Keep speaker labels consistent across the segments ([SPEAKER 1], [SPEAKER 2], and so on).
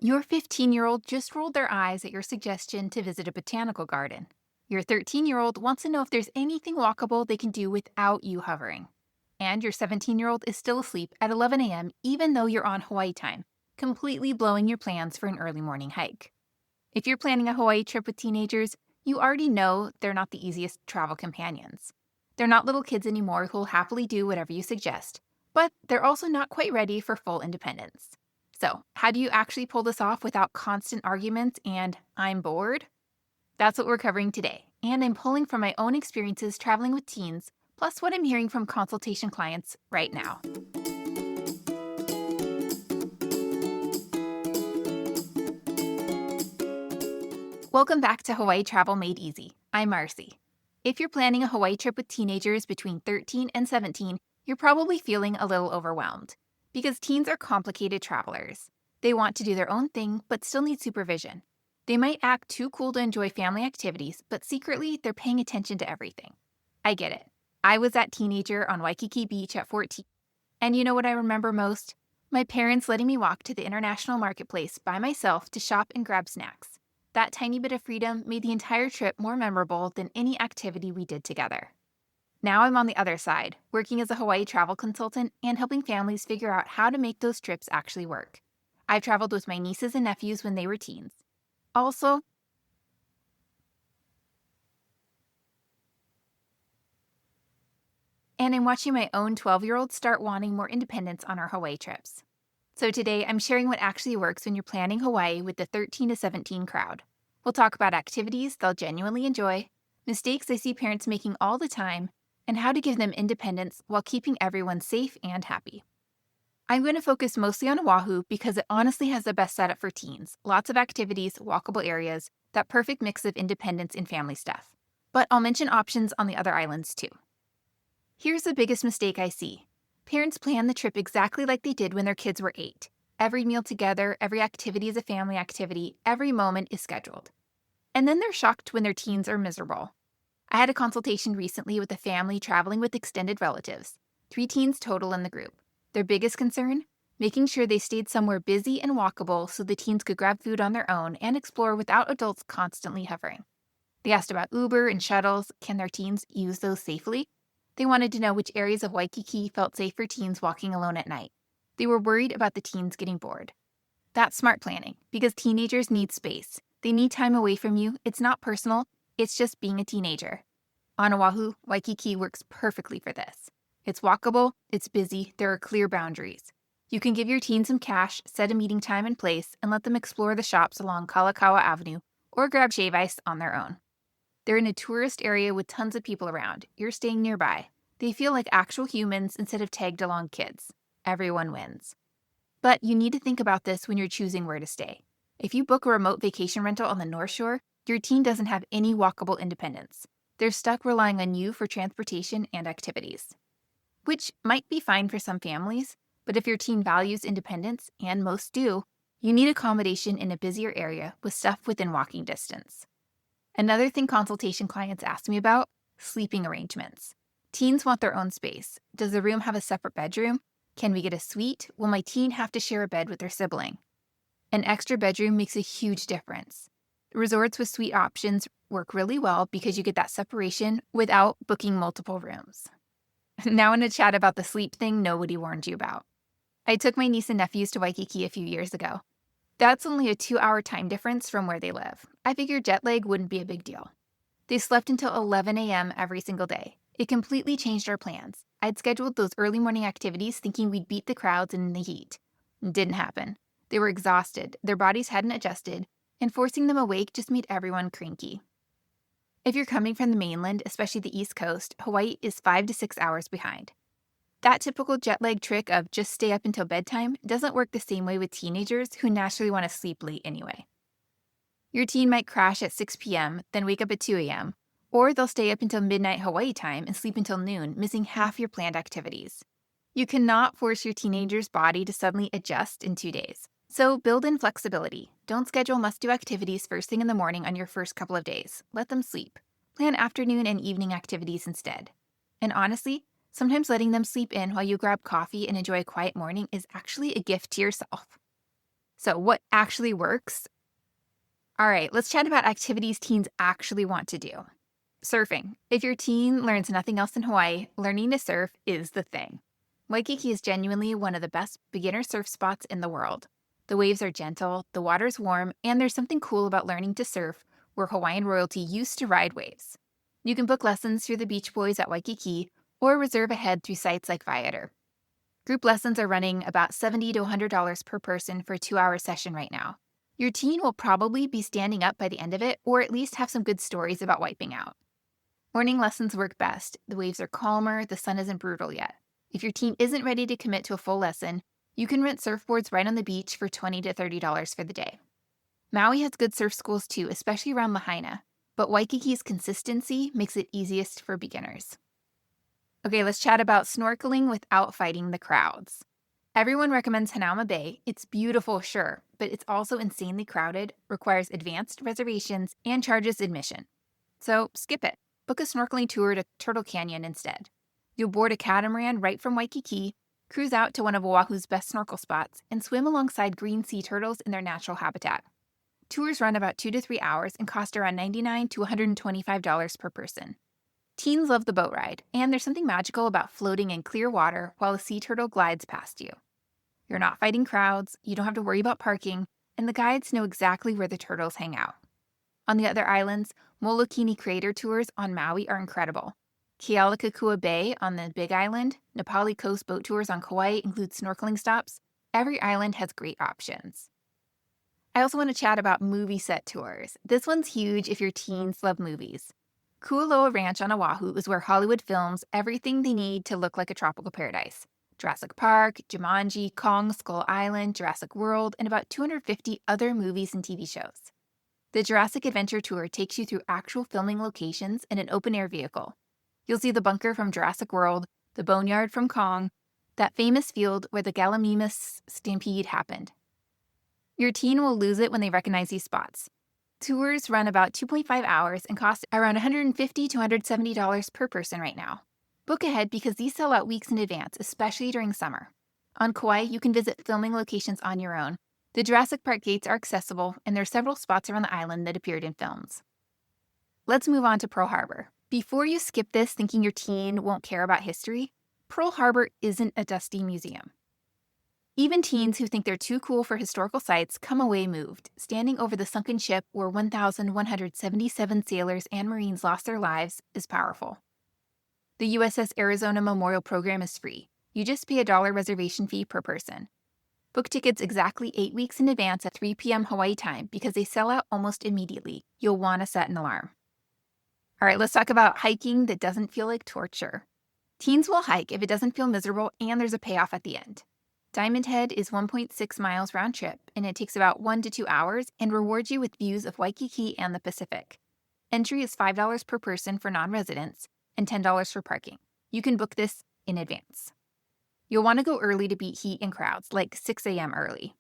[SPEAKER 1] Your 15-year-old just rolled their eyes at your suggestion to visit a botanical garden. Your 13-year-old wants to know if there's anything walkable they can do without you hovering. And your 17-year-old is still asleep at 11 a.m. even though you're on Hawaii time, completely blowing your plans for an early morning hike. If you're planning a Hawaii trip with teenagers, you already know they're not the easiest travel companions. They're not little kids anymore who'll happily do whatever you suggest, but they're also not quite ready for full independence. So, how do you actually pull this off without constant arguments and "I'm bored"? That's what we're covering today, and I'm pulling from my own experiences traveling with teens, plus what I'm hearing from consultation clients right now. Welcome back to Hawaii Travel Made Easy. I'm Marcie. If you're planning a Hawaii trip with teenagers between 13 and 17, you're probably feeling a little overwhelmed because teens are complicated travelers. They want to do their own thing but still need supervision. They might act too cool to enjoy family activities, but secretly they're paying attention to everything. I get it. I was that teenager on Waikiki Beach at 14. And you know what I remember most? My parents letting me walk to the international marketplace by myself to shop and grab snacks. That tiny bit of freedom made the entire trip more memorable than any activity we did together. Now I'm on the other side, working as a Hawaii travel consultant and helping families figure out how to make those trips actually work. I've traveled with my nieces and nephews when they were teens. Also, and I'm watching my own 12-year-old start wanting more independence on our Hawaii trips. So today, I'm sharing what actually works when you're planning Hawaii with the 13 to 17 crowd. We'll talk about activities they'll genuinely enjoy, mistakes I see parents making all the time, and how to give them independence while keeping everyone safe and happy. I'm going to focus mostly on Oahu because it honestly has the best setup for teens. Lots of activities, walkable areas, that perfect mix of independence and family stuff. But I'll mention options on the other islands too. Here's the biggest mistake I see. Parents plan the trip exactly like they did when their kids were 8. Every meal together, every activity is a family activity, every moment is scheduled. And then they're shocked when their teens are miserable. I had a consultation recently with a family traveling with extended relatives. 3 teens total in the group. Their biggest concern? Making sure they stayed somewhere busy and walkable so the teens could grab food on their own and explore without adults constantly hovering. They asked about Uber and shuttles. Can their teens use those safely? They wanted to know which areas of Waikiki felt safe for teens walking alone at night. They were worried about the teens getting bored. That's smart planning, because teenagers need space. They need time away from you. It's not personal, it's just being a teenager. On Oahu, Waikiki works perfectly for this. It's walkable, it's busy, there are clear boundaries. You can give your teen some cash, set a meeting time and place, and let them explore the shops along Kalakaua Avenue or grab shave ice on their own. They're in a tourist area with tons of people around. You're staying nearby. They feel like actual humans instead of tagged along kids. Everyone wins. But you need to think about this when you're choosing where to stay. If you book a remote vacation rental on the North Shore, your teen doesn't have any walkable independence. They're stuck relying on you for transportation and activities. Which might be fine for some families, but if your teen values independence, and most do, you need accommodation in a busier area with stuff within walking distance. Another thing consultation clients ask me about: sleeping arrangements. Teens want their own space. Does the room have a separate bedroom? Can we get a suite? Will my teen have to share a bed with their sibling? An extra bedroom makes a huge difference. Resorts with suite options work really well because you get that separation without booking multiple rooms. Now in a chat about the sleep thing nobody warned you about. I took my niece and nephews to Waikiki a few years ago. That's only a 2-hour time difference from where they live. I figured jet lag wouldn't be a big deal. They slept until 11 a.m. every single day. It completely changed our plans. I'd scheduled those early morning activities thinking we'd beat the crowds in the heat. It didn't happen. They were exhausted, their bodies hadn't adjusted, and forcing them awake just made everyone cranky. If you're coming from the mainland, especially the East Coast, Hawaii is 5 to 6 hours behind. That typical jet lag trick of just stay up until bedtime doesn't work the same way with teenagers who naturally want to sleep late anyway. Your teen might crash at 6 p.m., then wake up at 2 a.m., or they'll stay up until midnight Hawaii time and sleep until noon, missing half your planned activities. You cannot force your teenager's body to suddenly adjust in 2 days. So build in flexibility. Don't schedule must-do activities first thing in the morning on your first couple of days. Let them sleep. Plan afternoon and evening activities instead. And honestly, sometimes letting them sleep in while you grab coffee and enjoy a quiet morning is actually a gift to yourself. So what actually works? All right, let's chat about activities teens actually want to do. Surfing. If your teen learns nothing else in Hawaii, learning to surf is the thing. Waikiki is genuinely one of the best beginner surf spots in the world. The waves are gentle, the water's warm, and there's something cool about learning to surf where Hawaiian royalty used to ride waves. You can book lessons through the Beach Boys at Waikiki or reserve ahead through sites like Viator. Group lessons are running about $70 to $100 per person for a 2-hour session right now. Your teen will probably be standing up by the end of it, or at least have some good stories about wiping out. Morning lessons work best. The waves are calmer, the sun isn't brutal yet. If your teen isn't ready to commit to a full lesson, you can rent surfboards right on the beach for $20 to $30 for the day. Maui has good surf schools too, especially around Lahaina, but Waikiki's consistency makes it easiest for beginners. Okay, let's chat about snorkeling without fighting the crowds. Everyone recommends Hanauma Bay. It's beautiful, sure, but it's also insanely crowded, requires advanced reservations, and charges admission. So skip it. Book a snorkeling tour to Turtle Canyon instead. You'll board a catamaran right from Waikiki, cruise out to one of Oahu's best snorkel spots, and swim alongside green sea turtles in their natural habitat. Tours run about 2 to 3 hours and cost around $99 to $125 per person. Teens love the boat ride, and there's something magical about floating in clear water while a sea turtle glides past you. You're not fighting crowds, you don't have to worry about parking, and the guides know exactly where the turtles hang out. On the other islands, Molokini Crater tours on Maui are incredible. Kealakekua Bay on the Big Island, Nepali Coast boat tours on Kauai include snorkeling stops. Every island has great options. I also want to chat about movie set tours. This one's huge if your teens love movies. Kualoa Ranch on Oahu is where Hollywood films everything they need to look like a tropical paradise. Jurassic Park, Jumanji, Kong Skull Island, Jurassic World, and about 250 other movies and TV shows. The Jurassic Adventure Tour takes you through actual filming locations in an open-air vehicle. You'll see the bunker from Jurassic World, the boneyard from Kong, that famous field where the Gallimimus stampede happened. Your teen will lose it when they recognize these spots. Tours run about 2.5 hours and cost around $150 to $170 per person right now. Book ahead because these sell out weeks in advance, especially during summer. On Kauai, you can visit filming locations on your own. The Jurassic Park gates are accessible, and there are several spots around the island that appeared in films. Let's move on to Pearl Harbor. Before you skip this thinking your teen won't care about history, Pearl Harbor isn't a dusty museum. Even teens who think they're too cool for historical sites come away moved. Standing over the sunken ship where 1,177 sailors and Marines lost their lives is powerful. The USS Arizona Memorial Program is free. You just pay a $1 reservation fee per person. Book tickets exactly 8 weeks in advance at 3 p.m. Hawaii time because they sell out almost immediately. You'll want to set an alarm. All right, let's talk about hiking that doesn't feel like torture. Teens will hike if it doesn't feel miserable and there's a payoff at the end. Diamond Head is 1.6 miles round trip, and it takes about 1 to 2 hours and rewards you with views of Waikiki and the Pacific. Entry is $5 per person for non-residents and $10 for parking. You can book this in advance. You'll want to go early to beat heat and crowds, like 6 a.m. early.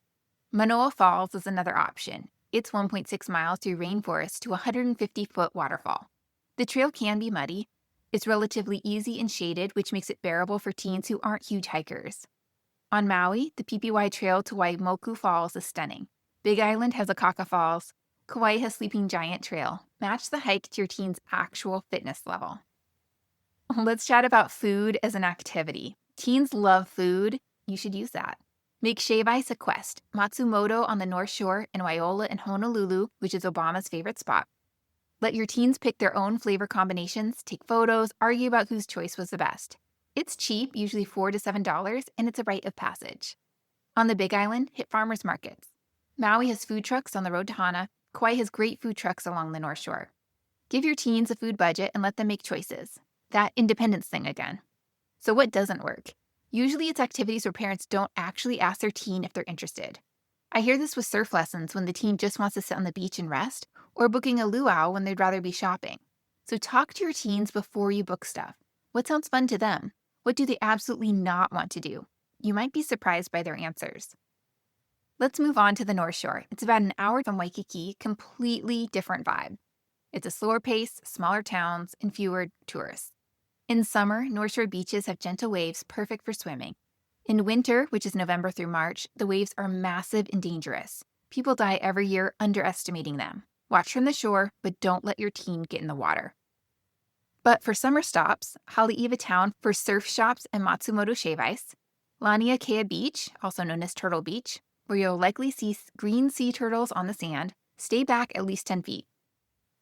[SPEAKER 1] Manoa Falls is another option. It's 1.6 miles through rainforest to a 150-foot waterfall. The trail can be muddy. It's relatively easy and shaded, which makes it bearable for teens who aren't huge hikers. On Maui, the PPY Trail to Waimoku Falls is stunning. Big Island has Akaka Falls. Kauai has Sleeping Giant Trail. Match the hike to your teen's actual fitness level. Let's chat about food as an activity. Teens love food. You should use that. Make shave ice a quest. Matsumoto on the North Shore and Waiola in Honolulu, which is Obama's favorite spot. Let your teens pick their own flavor combinations, take photos, argue about whose choice was the best. It's cheap, usually $4 to $7, and it's a rite of passage. On the Big Island, hit farmers markets. Maui has food trucks on the road to Hana. Kauai has great food trucks along the North Shore. Give your teens a food budget and let them make choices. That independence thing again. So what doesn't work? Usually it's activities where parents don't actually ask their teen if they're interested. I hear this with surf lessons when the teen just wants to sit on the beach and rest, or booking a luau when they'd rather be shopping. So talk to your teens before you book stuff. What sounds fun to them? What do they absolutely not want to do? You might be surprised by their answers. Let's move on to the North Shore. It's about an hour from Waikiki, completely different vibe. It's a slower pace, smaller towns, and fewer tourists. In summer, North Shore beaches have gentle waves perfect for swimming. In winter, which is November through March, the waves are massive and dangerous. People die every year underestimating them. Watch from the shore, but don't let your teen get in the water. But for summer stops, Haleiwa Town for surf shops and Matsumoto Shave Ice, Laniakea Beach, also known as Turtle Beach, where you'll likely see green sea turtles on the sand, stay back at least 10 feet.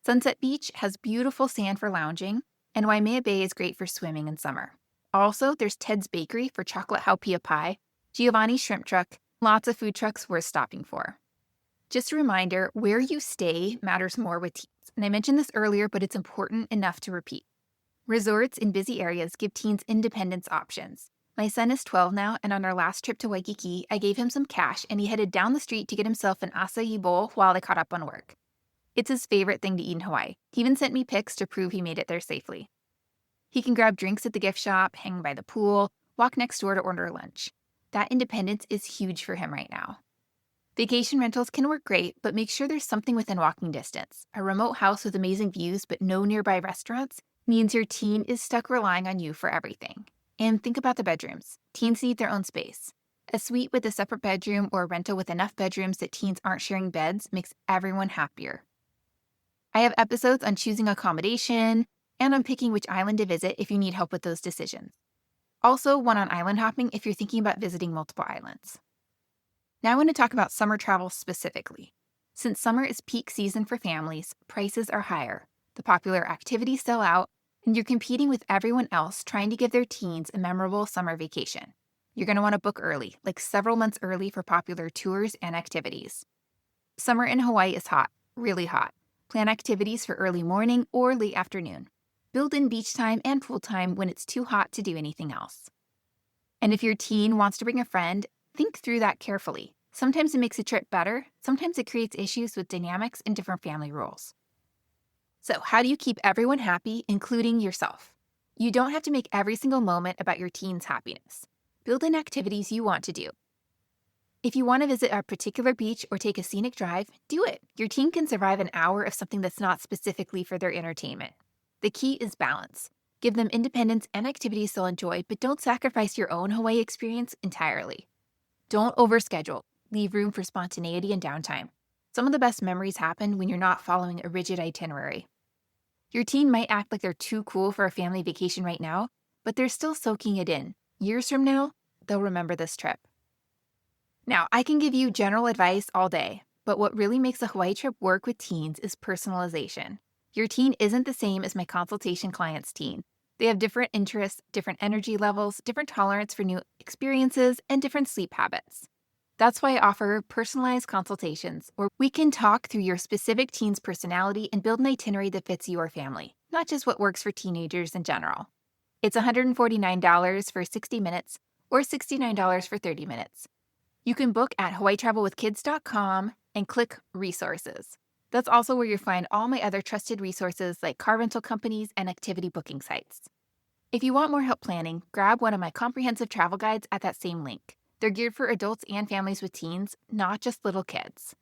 [SPEAKER 1] Sunset Beach has beautiful sand for lounging, and Waimea Bay is great for swimming in summer. Also, there's Ted's Bakery for chocolate haupia pie, Giovanni's Shrimp Truck, lots of food trucks worth stopping for. Just a reminder, where you stay matters more with teens, and I mentioned this earlier, but it's important enough to repeat. Resorts in busy areas give teens independence options. My son is 12 now, and on our last trip to Waikiki, I gave him some cash, and he headed down the street to get himself an acai bowl while I caught up on work. It's his favorite thing to eat in Hawaii. He even sent me pics to prove he made it there safely. He can grab drinks at the gift shop, hang by the pool, walk next door to order lunch. That independence is huge for him right now. Vacation rentals can work great, but make sure there's something within walking distance. A remote house with amazing views but no nearby restaurants means your teen is stuck relying on you for everything. And think about the bedrooms. Teens need their own space. A suite with a separate bedroom or a rental with enough bedrooms that teens aren't sharing beds makes everyone happier. I have episodes on choosing accommodation and on picking which island to visit if you need help with those decisions. Also, one on island hopping if you're thinking about visiting multiple islands. Now I want to talk about summer travel specifically. Since summer is peak season for families, prices are higher. The popular activities sell out, and you're competing with everyone else trying to give their teens a memorable summer vacation. You're going to want to book early, like several months early for popular tours and activities. Summer in Hawaii is hot, really hot. Plan activities for early morning or late afternoon. Build in beach time and pool time when it's too hot to do anything else. And if your teen wants to bring a friend, think through that carefully. Sometimes it makes a trip better, sometimes it creates issues with dynamics and different family rules. So, how do you keep everyone happy, including yourself? You don't have to make every single moment about your teen's happiness. Build in activities you want to do. If you want to visit a particular beach or take a scenic drive, do it. Your teen can survive an hour of something that's not specifically for their entertainment. The key is balance. Give them independence and activities they'll enjoy, but don't sacrifice your own Hawaii experience entirely. Don't overschedule. Leave room for spontaneity and downtime. Some of the best memories happen when you're not following a rigid itinerary. Your teen might act like they're too cool for a family vacation right now, but they're still soaking it in. Years from now, they'll remember this trip. Now, I can give you general advice all day, but what really makes a Hawaii trip work with teens is personalization. Your teen isn't the same as my consultation client's teen. They have different interests, different energy levels, different tolerance for new experiences, and different sleep habits. That's why I offer personalized consultations, where we can talk through your specific teen's personality and build an itinerary that fits your family, not just what works for teenagers in general. It's $149 for 60 minutes or $69 for 30 minutes. You can book at hawaiitravelwithkids.com and click Resources. That's also where you'll find all my other trusted resources like car rental companies and activity booking sites. If you want more help planning, grab one of my comprehensive travel guides at that same link. They're geared for adults and families with teens, not just little kids.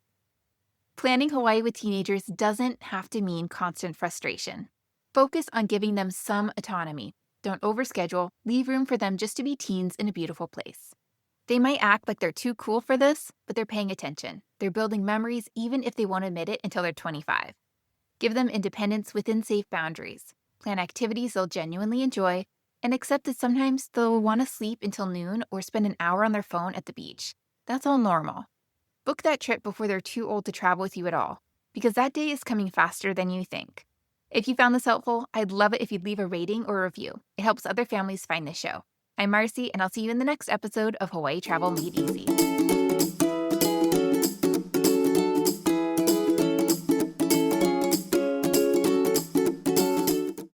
[SPEAKER 1] Planning Hawaii with teenagers doesn't have to mean constant frustration. Focus on giving them some autonomy. Don't overschedule. Leave room for them just to be teens in a beautiful place. They might act like they're too cool for this, but they're paying attention. They're building memories even if they won't admit it until they're 25. Give them independence within safe boundaries. Plan activities they'll genuinely enjoy, and accept that sometimes they'll want to sleep until noon or spend an hour on their phone at the beach. That's all normal. Book that trip before they're too old to travel with you at all, because that day is coming faster than you think. If you found this helpful, I'd love it if you'd leave a rating or a review. It helps other families find this show. I'm Marcie, and I'll see you in the next episode of Hawaii Travel Made Easy.